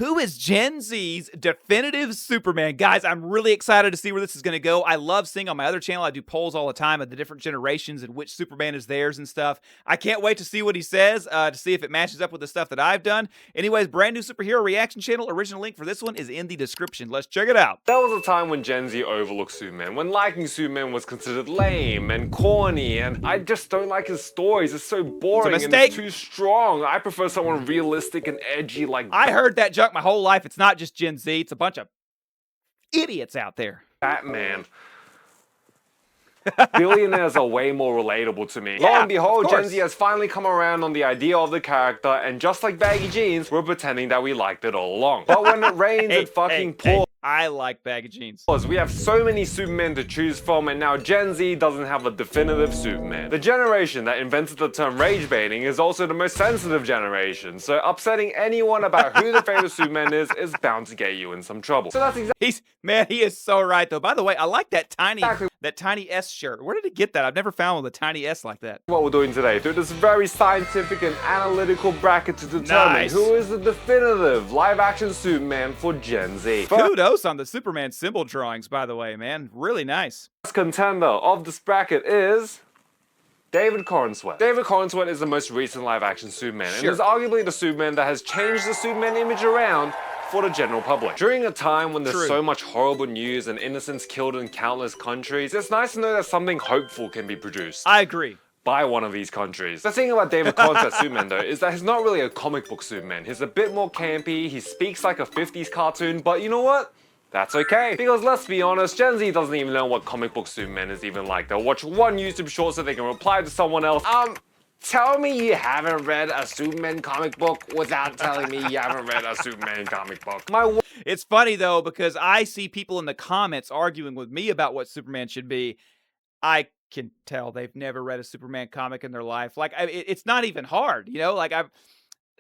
Who is Gen Z's definitive Superman? Guys, I'm really excited to see where this is going to go. I love seeing on my other channel, I do polls all the time of the different generations and which Superman is theirs and stuff. I can't wait to see what he says, to see if it matches up with the stuff that I've done. Anyways, brand new superhero reaction channel. Original link for this one is in the description. Let's check it out. There was a time when Gen Z overlooked Superman, when liking Superman was considered lame and corny, and I just don't like his stories. It's so boring and it's too strong. I prefer someone realistic and edgy like... I heard that junk my whole life. It's not just Gen Z. It's a bunch of idiots out there. Batman. Billionaires are way more relatable to me. Yeah, lo and behold, Gen Z has finally come around on the idea of the character, and just like baggy jeans, we're pretending that we liked it all along. But when it rains, it fucking pours. I like baggy jeans. We have so many Supermen to choose from, and now Gen Z doesn't have a definitive Superman. The generation that invented the term rage baiting is also the most sensitive generation, so upsetting anyone about who the favorite Superman is bound to get you in some trouble. So that's exactly... Man, he is so right though. By the way, I like that tiny S shirt. Where did he get that? I've never found one with a tiny S like that. What we're doing today, through this very scientific and analytical bracket to determine who is the definitive live-action Superman for Gen Z. Kudos on the Superman symbol drawings, by the way, man. Really nice. First contender of this bracket is David Corenswet. David Corenswet is the most recent live-action Superman, and is arguably the Superman that has changed the Superman image around for the general public. During a time when there's so much horrible news and innocents killed in countless countries, it's nice to know that something hopeful can be produced. I agree. By one of these countries. The thing about David Corenswet's Superman though is that he's not really a comic book Superman. He's a bit more campy, he speaks like a 50s cartoon, but you know what? That's okay, because let's be honest, Gen Z doesn't even know what comic book Superman is even like. They'll watch one YouTube short so they can reply to someone else. Tell me you haven't read a Superman comic book without telling me you haven't read a Superman comic book. It's funny though, because I see people in the comments arguing with me about what Superman should be. I can tell they've never read a Superman comic in their life. Like, it's not even hard, you know? Like,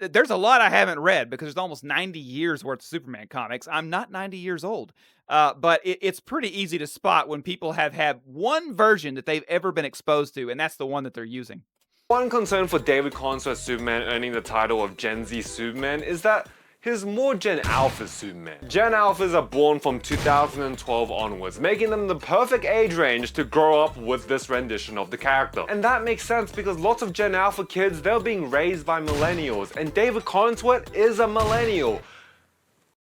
there's a lot I haven't read because there's almost 90 years worth of Superman comics. I'm not 90 years old. But it's pretty easy to spot when people have had one version that they've ever been exposed to, and that's the one that they're using. One concern for David Corenswet's Superman earning the title of Gen Z Superman is that he's more Gen Alpha Superman. Gen Alphas are born from 2012 onwards, making them the perfect age range to grow up with this rendition of the character. And that makes sense because lots of Gen Alpha kids, they're being raised by millennials, and David Corenswet is a millennial.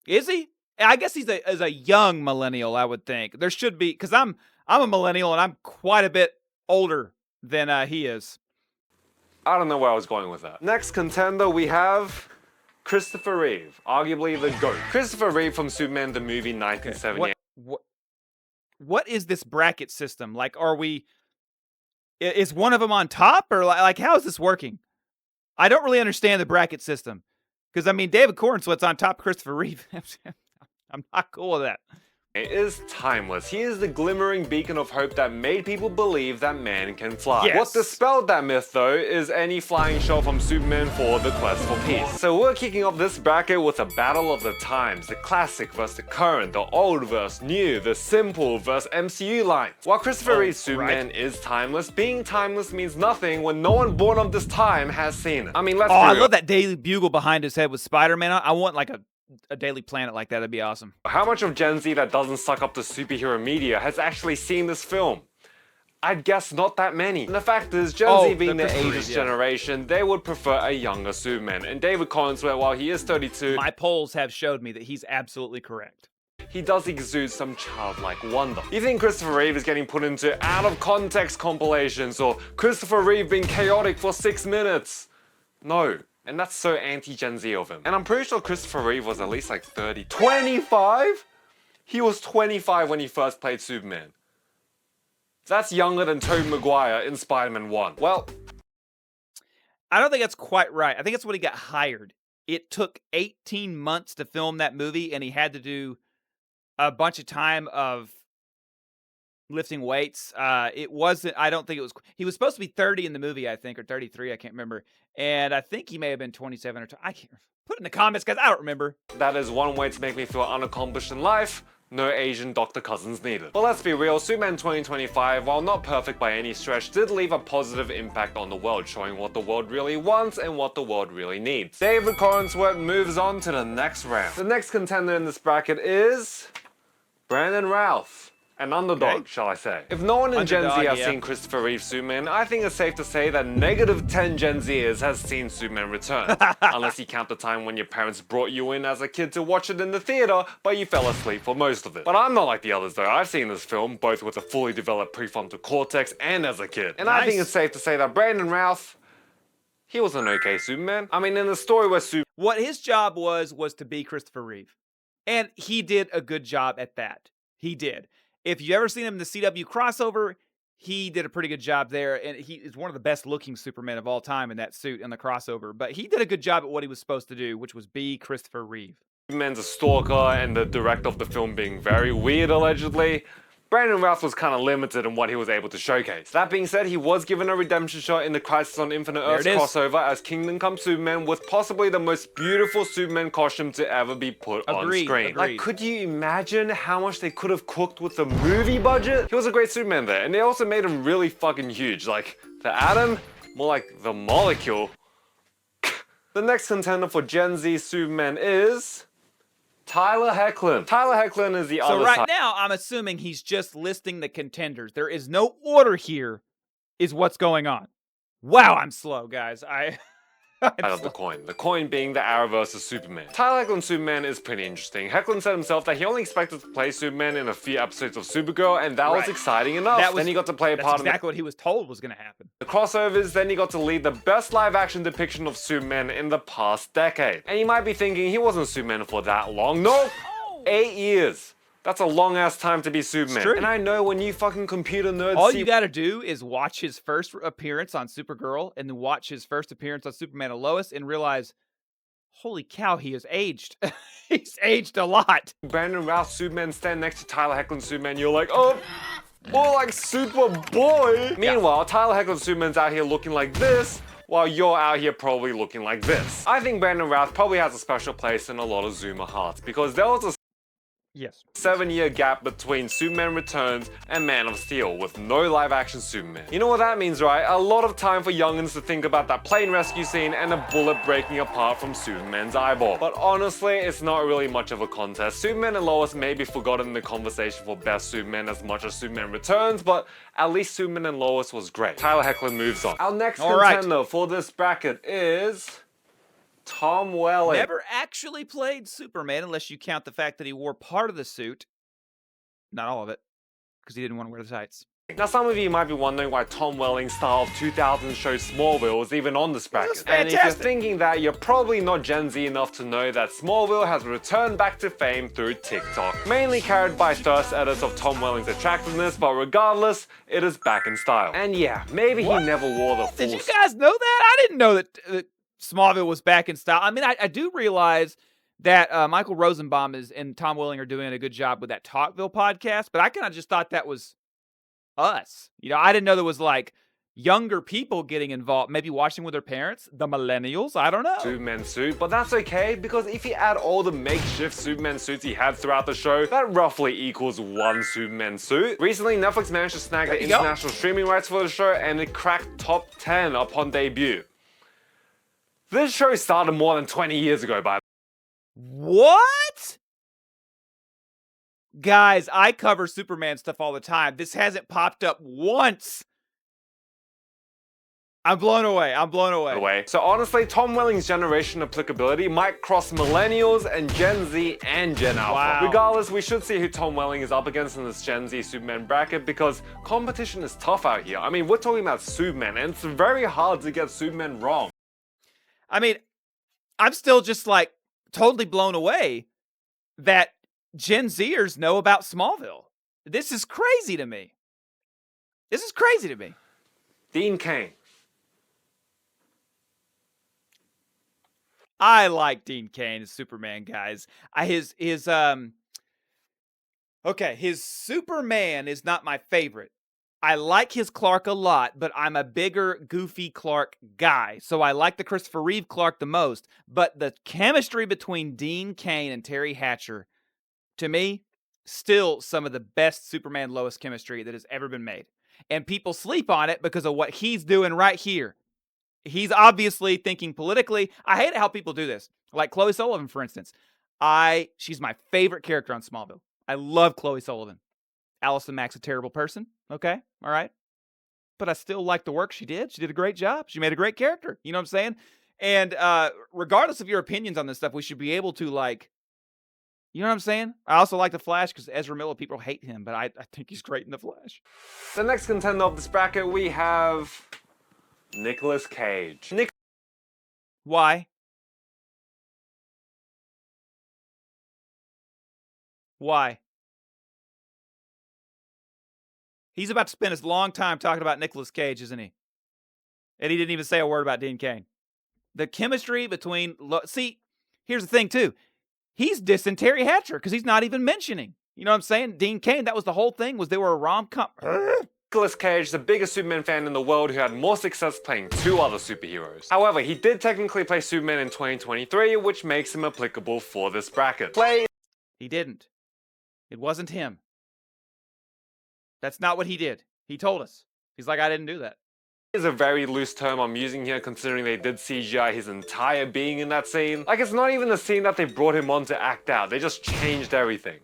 Is he? I guess he's a young millennial, I would think. There should be, because I'm a millennial and I'm quite a bit older than he is. I don't know where I was going with that. Next contender we have Christopher Reeve, arguably the GOAT. Christopher Reeve from Superman the movie 1978. What is this bracket system? Like, is one of them on top, or like how is this working? I don't really understand the bracket system. Because, I mean, David Corenswet's on top of Christopher Reeve. I'm not cool with that. Is timeless. He is the glimmering beacon of hope that made people believe that man can fly. Yes. What dispelled that myth though is any flying shot from Superman for the quest for peace. So we're kicking off this bracket with a battle of the times, the classic versus the current, the old versus new, the simple versus MCU lines. While Christopher Reeve's Superman is timeless, being timeless means nothing when no one born of this time has seen it. I mean, let's be real. I love that Daily Bugle behind his head with Spider-Man. I want like a Daily Planet like that. That'd be awesome. How much of Gen Z that doesn't suck up to superhero media has actually seen this film? I'd guess not that many. And the fact is, Gen Z being the ageist generation, they would prefer a younger Superman. And David Corenswet, while he is 32, my polls have showed me that he's absolutely correct. He does exude some childlike wonder. You think Christopher Reeve is getting put into out-of-context compilations, or Christopher Reeve being chaotic for 6 minutes? No. And that's so anti-Gen Z of him. And I'm pretty sure Christopher Reeve was at least like 30. 25? He was 25 when he first played Superman. That's younger than Tobey Maguire in Spider-Man 1. Well, I don't think that's quite right. I think that's when he got hired. It took 18 months to film that movie, and he had to do a bunch of time of lifting weights. It wasn't, I don't think it was, he was supposed to be 30 in the movie, I think, or 33, I can't remember. And I think he may have been 27 or 20. I can't, put it in the comments, guys, I don't remember. That is one way to make me feel unaccomplished in life. No Asian Dr. Cousins needed. But let's be real, Superman 2025, while not perfect by any stretch, did leave a positive impact on the world, showing what the world really wants and what the world really needs. David Corenswet moves on to the next round. The next contender in this bracket is Brandon Routh. An underdog, shall I say. If no one in Gen Z has seen Christopher Reeve Superman, I think it's safe to say that -10 Gen Zers has seen Superman Returns. Unless you count the time when your parents brought you in as a kid to watch it in the theater, but you fell asleep for most of it. But I'm not like the others though. I've seen this film, both with a fully developed prefrontal cortex and as a kid. And I think it's safe to say that Brandon Routh, he was an okay Superman. I mean, in the story where what his job was to be Christopher Reeve. And he did a good job at that. He did. If you've ever seen him in the CW crossover, he did a pretty good job there, and he is one of the best looking Supermen of all time in that suit in the crossover. But he did a good job at what he was supposed to do, which was be Christopher Reeve. Superman's a stalker and the director of the film being very weird, allegedly. Brandon Routh was kind of limited in what he was able to showcase. That being said, he was given a redemption shot in the Crisis on Infinite Earths crossover as Kingdom Come Superman with possibly the most beautiful Superman costume to ever be put on screen. Like, could you imagine how much they could have cooked with the movie budget? He was a great Superman there, and they also made him really fucking huge. Like, the atom, more like the molecule. The next contender for Gen Z Superman is Tyler Hoechlin. Tyler Hoechlin is the other side. So right now, I'm assuming he's just listing the contenders. There is no order here, is what's going on. Wow, I'm slow, guys. Of the coin. The coin being the Arrowverse Superman. Tyler Hoechlin's Superman is pretty interesting. Hoechlin said himself that he only expected to play Superman in a few episodes of Supergirl, and that was exciting enough. Then he got to play a part of exactly what he was told was going to happen. The crossovers, then he got to lead the best live-action depiction of Superman in the past decade. And you might be thinking he wasn't Superman for that long. No! 8 years. That's a long-ass time to be Superman. And I know when you fucking computer nerds all you gotta do is watch his first appearance on Supergirl and then watch his first appearance on Superman and Lois and realize, holy cow, he has aged. He's aged a lot. Brandon Routh Superman stand next to Tyler Hoechlin's Superman, you're like, oh, more like Superboy. Meanwhile, Tyler Hoechlin's Superman's out here looking like this, while you're out here probably looking like this. I think Brandon Routh probably has a special place in a lot of Zoomer hearts, because there was a 7-year gap between Superman Returns and Man of Steel with no live-action Superman. You know what that means, right? A lot of time for youngins to think about that plane rescue scene and a bullet breaking apart from Superman's eyeball. But honestly, it's not really much of a contest. Superman and Lois may be forgotten in the conversation for best Superman as much as Superman Returns, but at least Superman and Lois was great. Tyler Hoechlin moves on. Our next contender for this bracket is Tom Welling. Never actually played Superman unless you count the fact that he wore part of the suit. Not all of it, because he didn't want to wear the tights. Now some of you might be wondering why Tom Welling's style of 2000s show Smallville is even on this bracket. And if you're thinking that, you're probably not Gen Z enough to know that Smallville has returned back to fame through TikTok. Mainly carried by thirst edits of Tom Welling's attractiveness, but regardless, it is back in style. And yeah, maybe he never wore the full... Did you guys know that? I didn't know that Smallville was back in style. I mean, I do realize that Michael Rosenbaum and Tom Welling are doing a good job with that Talkville podcast, but I kind of just thought that was us. You know, I didn't know there was like younger people getting involved, maybe watching with their parents, the millennials, I don't know. Superman suit, but that's okay, because if you add all the makeshift Superman suits he had throughout the show, that roughly equals one Superman suit. Recently, Netflix managed to snag the international streaming rights for the show, and it cracked top 10 upon debut. This show started more than 20 years ago, by the way. What? Guys, I cover Superman stuff all the time. This hasn't popped up once. I'm blown away. I'm blown away. So honestly, Tom Welling's generation applicability might cross millennials and Gen Z and Gen Alpha. Wow. Regardless, we should see who Tom Welling is up against in this Gen Z Superman bracket, because competition is tough out here. I mean, we're talking about Superman, and it's very hard to get Superman wrong. I mean, I'm still just like totally blown away that Gen Zers know about Smallville. This is crazy to me. This is crazy to me. Dean Cain. I like Dean Cain as Superman, guys. His Superman is not my favorite. I like his Clark a lot, but I'm a bigger, goofy Clark guy. So I like the Christopher Reeve Clark the most. But the chemistry between Dean Cain and Terry Hatcher, to me, still some of the best Superman Lois chemistry that has ever been made. And people sleep on it because of what he's doing right here. He's obviously thinking politically. I hate how people do this. Like Chloe Sullivan, for instance. She's my favorite character on Smallville. I love Chloe Sullivan. Allison Mack's a terrible person. Okay. All right. But I still like the work she did. She did a great job. She made a great character. You know what I'm saying? And regardless of your opinions on this stuff, we should be able to, like, you know what I'm saying? I also like The Flash because Ezra Miller, people hate him, but I think he's great in The Flash. The next contender of this bracket, we have Nicolas Cage. Why? Why? He's about to spend his long time talking about Nicolas Cage, isn't he? And he didn't even say a word about Dean Cain. The chemistry between... See, here's the thing, too. He's dissing Terry Hatcher because he's not even mentioning. You know what I'm saying? Dean Cain, that was the whole thing, was they were a rom-com. Nicolas Cage, the biggest Superman fan in the world who had more success playing 2 other superheroes. However, he did technically play Superman in 2023, which makes him applicable for this bracket. He didn't. It wasn't him. That's not what he did. He told us. He's like, I didn't do that. Is a very loose term I'm using here considering they did CGI his entire being in that scene. Like, it's not even the scene that they brought him on to act out. They just changed everything.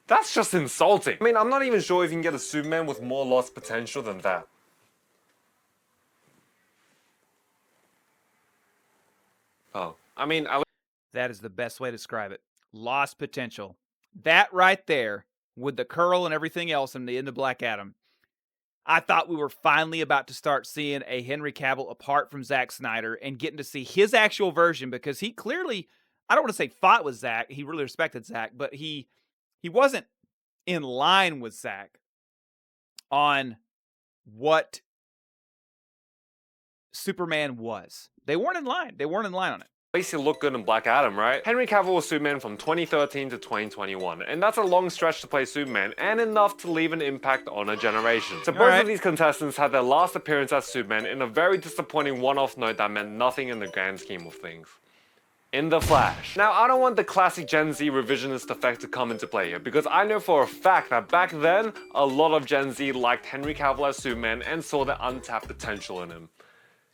That's just insulting. I mean, I'm not even sure if you can get a Superman with more lost potential than that. Oh, I mean, that is the best way to describe it. Lost potential. That right there, with the curl and everything else in the end of Black Adam, I thought we were finally about to start seeing a Henry Cavill apart from Zack Snyder and getting to see his actual version, because he clearly, I don't want to say fought with Zack, he really respected Zack, but he wasn't in line with Zack on what Superman was. They weren't in line. They weren't in line on it. At least he looked good in Black Adam, right? Henry Cavill was Superman from 2013 to 2021, and that's a long stretch to play Superman, and enough to leave an impact on a generation. So both of these contestants had their last appearance as Superman in a very disappointing one-off note that meant nothing in the grand scheme of things. In The Flash. Now, I don't want the classic Gen Z revisionist effect to come into play here, because I know for a fact that back then, a lot of Gen Z liked Henry Cavill as Superman and saw the untapped potential in him.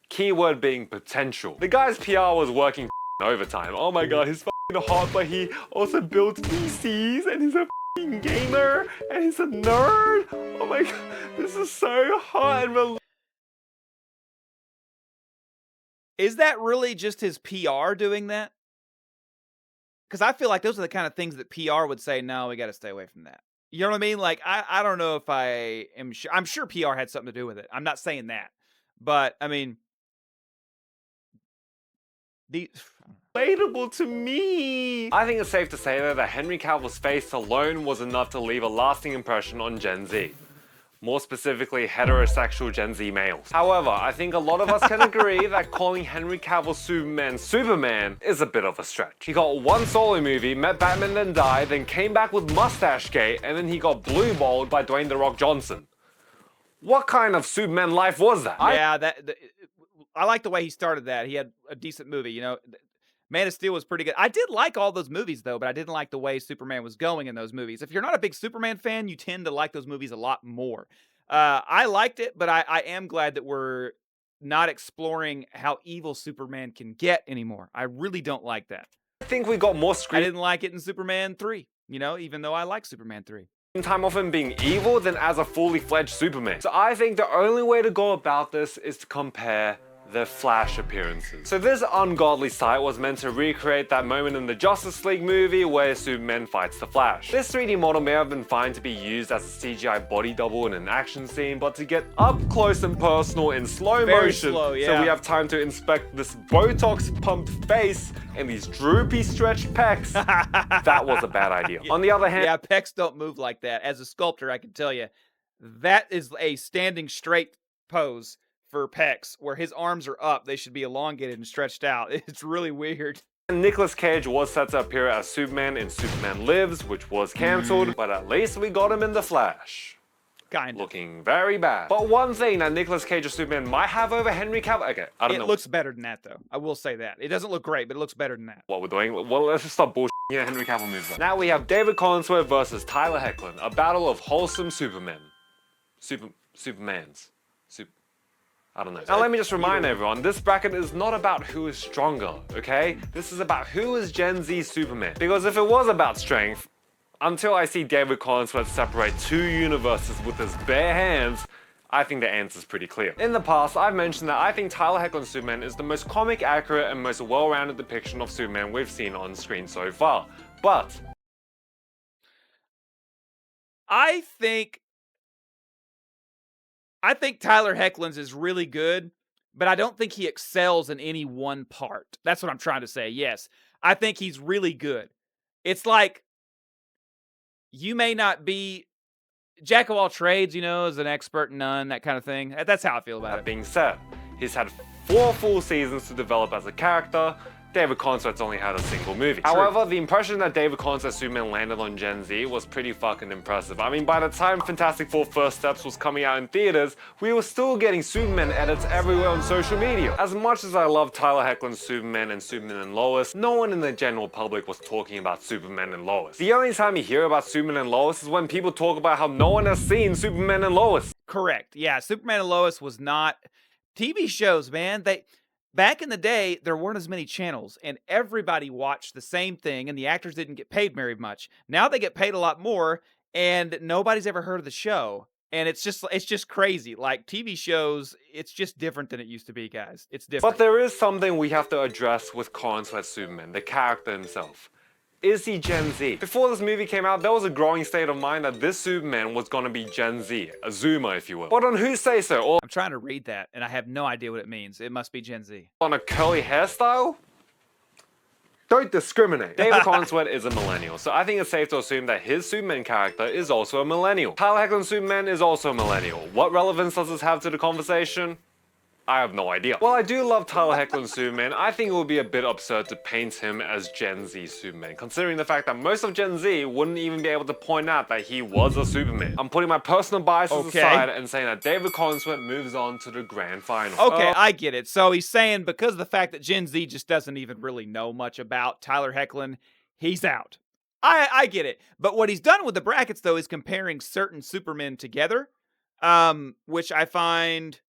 Keyword being potential. The guy's PR was working overtime. Oh my god, he's hot, but he also builds PCs, and he's a gamer, and he's a nerd. Oh my god, this is so hot and Is that really just his PR doing that? Because I feel like those are the kind of things that PR would say, no, we got to stay away from that. You know what I mean? Like, I don't know if I am sure. I'm sure PR had something to do with it. I'm not saying that. But, I mean, relatable to me. I think it's safe to say though that Henry Cavill's face alone was enough to leave a lasting impression on Gen Z. More specifically, heterosexual Gen Z males. However, I think a lot of us can agree that calling Henry Cavill Superman is a bit of a stretch. He got one solo movie, met Batman then died, then came back with Mustache Gate, and then he got blue-balled by Dwayne "The Rock" Johnson. What kind of Superman life was that? Yeah, I like the way he started that. He had a decent movie, you know. Man of Steel was pretty good. I did like all those movies, though, but I didn't like the way Superman was going in those movies. If you're not a big Superman fan, you tend to like those movies a lot more. I liked it, but I am glad that we're not exploring how evil Superman can get anymore. I really don't like that. I think we got more screen I didn't like it in Superman 3, you know, even though I like Superman 3. Time of him being evil than as a fully fledged Superman. So I think the only way to go about this is to compare the Flash appearances. So this ungodly site was meant to recreate that moment in the Justice League movie where Superman fights the Flash. This 3D model may have been fine to be used as a CGI body double in an action scene, but to get up close and personal in slow motion, slow, yeah. so we have time to inspect this Botox pumped face and these droopy stretched pecs, that was a bad idea. On the other hand, yeah, pecs don't move like that. As a sculptor, I can tell you, that is a standing straight pose for pecs, where his arms are up. They should be elongated and stretched out. It's really weird. Nicolas Cage was set to appear as Superman in Superman Lives, which was cancelled, but at least we got him in The Flash. Kind of. Looking very bad. But one thing that Nicolas Cage as Superman might have over Henry Cavill, okay, I don't know. It looks better than that, though. I will say that. It doesn't look great, but it looks better than that. What we're doing, well, let's just stop bullshitting Yeah, Henry Cavill moves on. Now we have David Corenswet versus Tyler Hoechlin, a battle of wholesome Supermen. Supermans. I don't know. Now let me just remind everyone, this bracket is not about who is stronger, okay? This is about who is Gen Z Superman. Because if it was about strength, until I see David Corenswet separate two universes with his bare hands, I think the answer's pretty clear. In the past, I've mentioned that I think Tyler Hoechlin's Superman is the most comic accurate and most well-rounded depiction of Superman we've seen on screen so far. But I think Tyler Hoechlin's is really good, but I don't think he excels in any one part. That's what I'm trying to say. Yes, I think he's really good. It's like you may not be jack of all trades, as an expert in none, that kind of thing. That's how I feel about it. that being said, he's had 4 full seasons to develop as a character. David Corenswet's only had a single movie. However, the impression that David Corenswet's Superman landed on Gen Z was pretty fucking impressive. I mean, by the time Fantastic Four First Steps was coming out in theaters, we were still getting Superman edits everywhere on social media. As much as I love Tyler Hoechlin's Superman and Superman and Lois, no one in the general public was talking about Superman and Lois. The only time you hear about Superman and Lois is when people talk about how no one has seen Superman and Lois. Correct. Yeah, Superman and Lois was not TV shows, man. Back in the day, there weren't as many channels, and everybody watched the same thing, and the actors didn't get paid very much. Now they get paid a lot more, and nobody's ever heard of the show. And it's just crazy. Like TV shows, it's just different than it used to be, guys. It's different. But there is something we have to address with Corenswet's Superman, the character himself. Is he Gen Z? Before this movie came out, there was a growing state of mind that this Superman was gonna be Gen Z, a Zoomer if you will. But on Who Say So, or I'm trying to read that, and I have no idea what it means. It must be Gen Z. on a curly hairstyle? Don't discriminate. David Corenswet is a millennial, so I think it's safe to assume that his Superman character is also a millennial. Tyler Hoechlin's Superman is also a millennial. What relevance does this have to the conversation? I have no idea. While I do love Tyler Hoechlin's Superman, I think it would be a bit absurd to paint him as Gen Z Superman, considering the fact that most of Gen Z wouldn't even be able to point out that he was a Superman. I'm putting my personal biases aside and saying that David Corenswet moves on to the grand final. Okay, I get it. So he's saying because of the fact that Gen Z just doesn't even really know much about Tyler Hoechlin, he's out. I get it. But what he's done with the brackets, though, is comparing certain Supermen together, which I find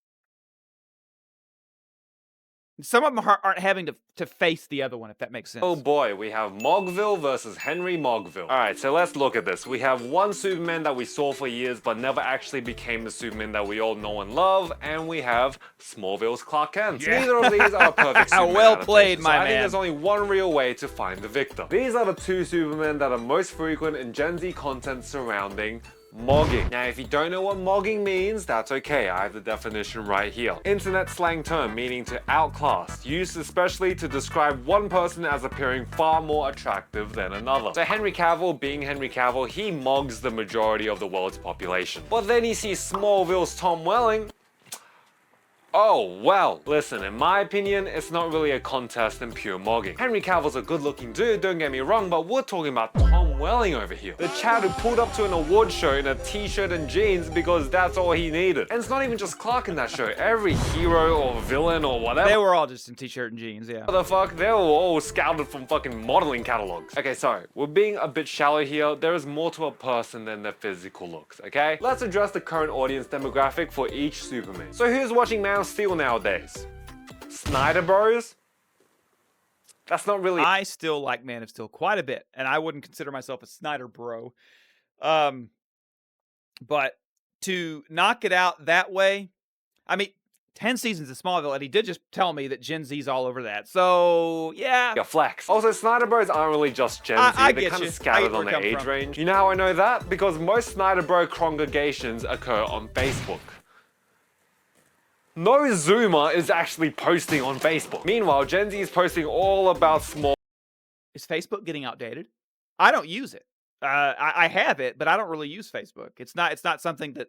some of them aren't having to face the other one, if that makes sense. Oh boy, we have Mogville versus Henry Mogville. Alright, so let's look at this. We have one Superman that we saw for years but never actually became the Superman that we all know and love, and we have Smallville's Clark Kent. Yeah. Neither of these are perfect Superman Well played, adaptations, my so I think man. there's only one real way to find the victor. These are the two Supermen that are most frequent in Gen Z content surrounding mogging. Now, if you don't know what mogging means, that's okay, I have the definition right here. Internet slang term meaning to outclass, used especially to describe one person as appearing far more attractive than another. So Henry Cavill, being Henry Cavill, he mogs the majority of the world's population. But then you see Smallville's Tom Welling. Oh, well, listen, in my opinion, it's not really a contest in pure mogging. Henry Cavill's a good-looking dude, don't get me wrong, but we're talking about Tom Welling over here. The Chad who pulled up to an award show in a t-shirt and jeans because that's all he needed. And it's not even just Clark in that show. Every hero or villain or whatever. They were all just in t-shirt and jeans, yeah. What the fuck? They were all scouted from fucking modeling catalogs. Okay, sorry, we're being a bit shallow here. There is more to a person than their physical looks, okay? Let's address the current audience demographic for each Superman. So who's watching Man of Steel nowadays? Snyder Bros? That's not really. I still like Man of Steel quite a bit, and I wouldn't consider myself a Snyder bro. But to knock it out that way, I mean, 10 seasons of Smallville, and he did just tell me that Gen Z's all over that. So, yeah. A flex. Also, Snyder Bros aren't really just Gen Z. I They're get kind you. of scattered I on get the where you're age coming range. You know how I know that? Because most Snyder Bro congregations occur on Facebook. No Zoomer is actually posting on Facebook. Meanwhile, Gen Z is posting all about small. Is Facebook getting outdated? I don't use it. I have it, but I don't really use Facebook. It's not something that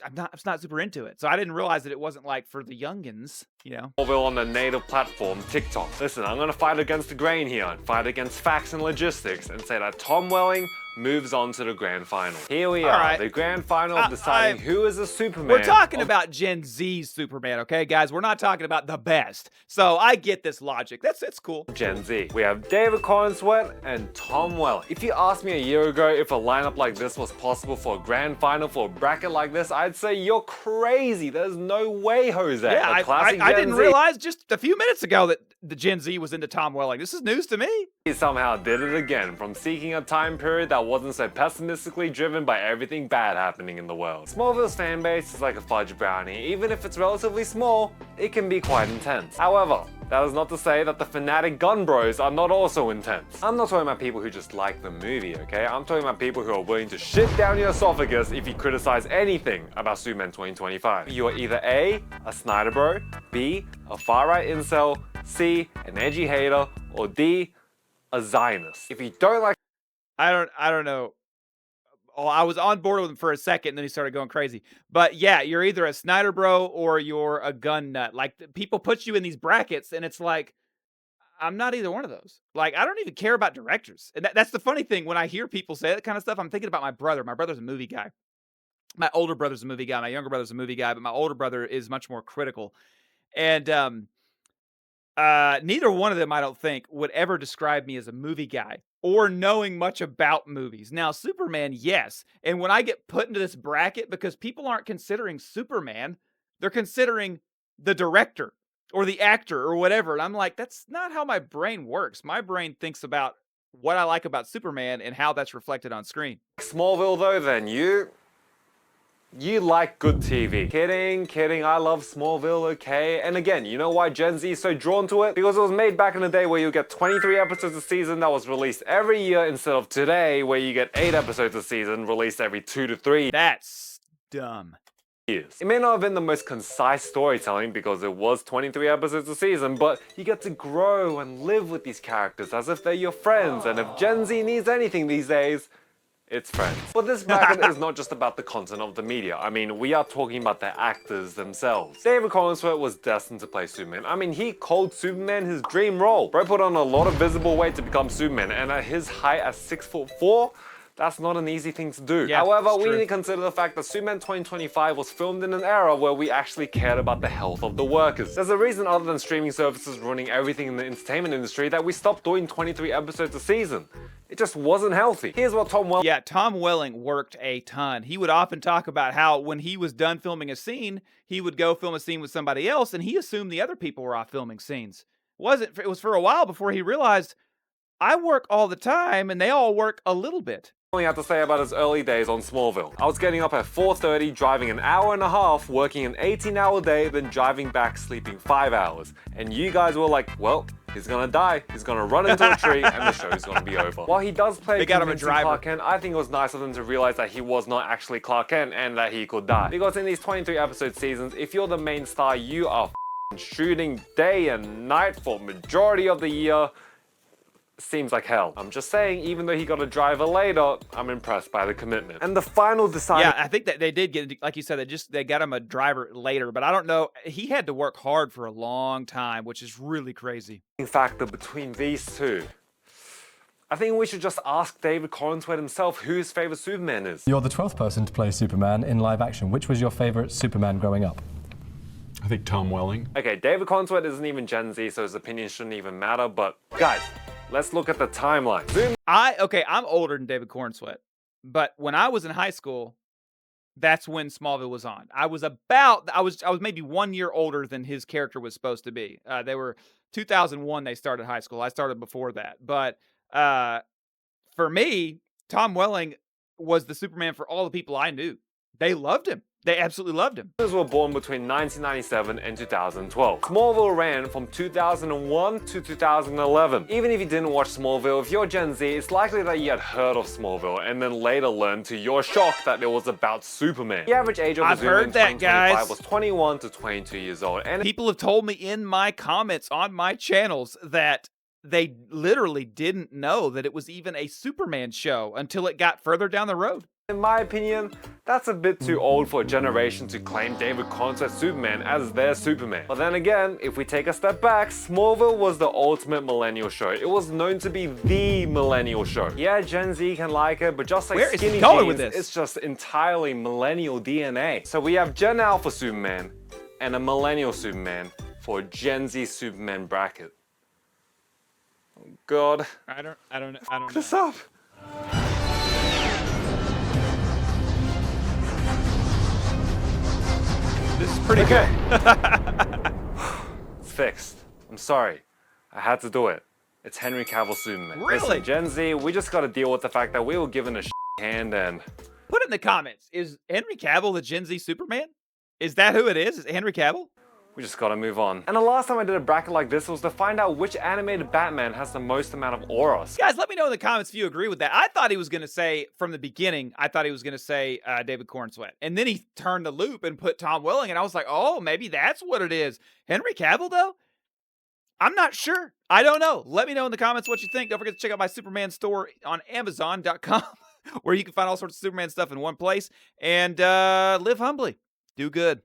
I'm not super into it. So I didn't realize that it wasn't like for the youngins, Smallville on the native platform, TikTok. Listen, I'm gonna fight against the grain here and fight against facts and logistics and say that Tom Welling moves on to the grand final. Here we All are, right. the grand final of deciding who is the Superman. We're talking about Gen Z's Superman, okay, guys? We're not talking about the best. So I get this logic. It's cool. Gen Z. We have David Corenswet and Tom Welling. If you asked me a year ago if a lineup like this was possible for a grand final for a bracket like this, I'd say you're crazy. There's no way, Jose. Yeah, I didn't Z realize just a few minutes ago that the Gen Z was into Tom Welling. This is news to me. He somehow did it again, from seeking a time period that wasn't so pessimistically driven by everything bad happening in the world. Smallville's fanbase is like a fudge brownie. Even if it's relatively small, it can be quite intense. However, that is not to say that the fanatic gun bros are not also intense. I'm not talking about people who just like the movie, okay? I'm talking about people who are willing to shit down your esophagus if you criticize anything about Superman 2025. You are either A, a Snyder bro, B, a far-right incel, C, an edgy hater, or D, a Zionist. If you don't like I don't know. Oh, I was on board with him for a second, and then he started going crazy. But yeah, you're either a Snyder bro or you're a gun nut. Like, people put you in these brackets, and it's like, I'm not either one of those. Like, I don't even care about directors. And that's the funny thing. When I hear people say that kind of stuff, I'm thinking about my brother. My brother's a movie guy. My older brother's a movie guy. My younger brother's a movie guy, but my older brother is much more critical. And neither one of them, I don't think, would ever describe me as a movie guy or knowing much about movies. Now, Superman, yes. And when I get put into this bracket, because people aren't considering Superman, they're considering the director or the actor or whatever. And I'm like, that's not how my brain works. My brain thinks about what I like about Superman and how that's reflected on screen. Smallville though, then you like good TV. Kidding, I love Smallville, okay? And again, you know why Gen Z is so drawn to it? Because it was made back in the day where you get 23 episodes a season that was released every year instead of today where you get 8 episodes a season released every 2 to 3 That's dumb. years. It may not have been the most concise storytelling because it was 23 episodes a season, but you get to grow and live with these characters as if they're your friends, and if Gen Z needs anything these days, it's friends. But this bracket is not just about the content of the media. I mean, we are talking about the actors themselves. David Corenswet was destined to play Superman. I mean, he called Superman his dream role. Bro put on a lot of visible weight to become Superman, and at his height as 6'4", that's not an easy thing to do. Yeah, however, it's we true. need to consider the fact that Superman 2025 was filmed in an era where we actually cared about the health of the workers. There's a reason other than streaming services running everything in the entertainment industry that we stopped doing 23 episodes a season. It just wasn't healthy. Here's what Tom Welling... Yeah, Tom Welling worked a ton. He would often talk about how when he was done filming a scene, he would go film a scene with somebody else, and he assumed the other people were off filming scenes. It was for a while before he realized, I work all the time, and they all work a little bit. had to say about his early days on Smallville. I was getting up at 4:30, driving an hour and a half, working an 18-hour day, then driving back, sleeping 5 hours. And you guys were like, well, he's gonna die, he's gonna run into a tree, and the show's gonna be over. While he does play They got him a convincing driver. Clark Kent, I think it was nice of them to realize that he was not actually Clark Kent and that he could die. Because in these 23 episode seasons, if you're the main star, you are shooting day and night for majority of the year. Seems like hell. I'm just saying, even though he got a driver later, I'm impressed by the commitment. And the final deciding... Yeah, I think that they did get, like you said, they got him a driver later, but I don't know. He had to work hard for a long time, which is really crazy. factor between these two. I think we should just ask David Corenswet himself who his favorite Superman is. You're the 12th person to play Superman in live action. Which was your favorite Superman growing up? I think Tom Welling. Okay, David Corenswet isn't even Gen Z, so his opinion shouldn't even matter, but guys, let's look at the timeline. I'm older than David Corenswet, but when I was in high school, that's when Smallville was on. I was maybe 1 year older than his character was supposed to be. They were 2001. They started high school. I started before that, but for me, Tom Welling was the Superman for all the people I knew. They loved him. They absolutely loved him. Were born between 1997 and 2012. Smallville ran from 2001 to 2011. Even if you didn't watch Smallville, if you're Gen Z, it's likely that you had heard of Smallville and then later learned to your shock that it was about Superman. The average age of the Zoom in 2025 was 21 to 22 years old. And people have told me in my comments on my channels that they literally didn't know that it was even a Superman show until it got further down the road. In my opinion, that's a bit too old for a generation to claim David Corenswet Superman as their Superman. But then again, if we take a step back, Smallville was the ultimate millennial show. It was known to be the millennial show. Yeah, Gen Z can like it, but just like Where is skinny he going jeans, with this? it's just entirely millennial DNA. So we have Gen Alpha Superman and a millennial Superman for a Gen Z Superman bracket. Oh God. I don't know. Look this up. This is pretty good. It's fixed. I'm sorry. I had to do it. It's Henry Cavill Superman. Really? Listen, Gen Z, we just gotta deal with the fact that we were given a hand and... Put it in the comments. Is Henry Cavill the Gen Z Superman? Is that who it is? Is it Henry Cavill? we just gotta move on. And the last time I did a bracket like this was to find out which animated Batman has the most amount of auras. Guys, let me know in the comments if you agree with that. I thought he was going to say, from the beginning, I thought he was going to say David Corenswet. And then he turned the loop and put Tom Welling, and I was like, oh, maybe that's what it is. Henry Cavill, though? I'm not sure. I don't know. Let me know in the comments what you think. Don't forget to check out my Superman store on Amazon.com, where you can find all sorts of Superman stuff in one place. And live humbly. Do good.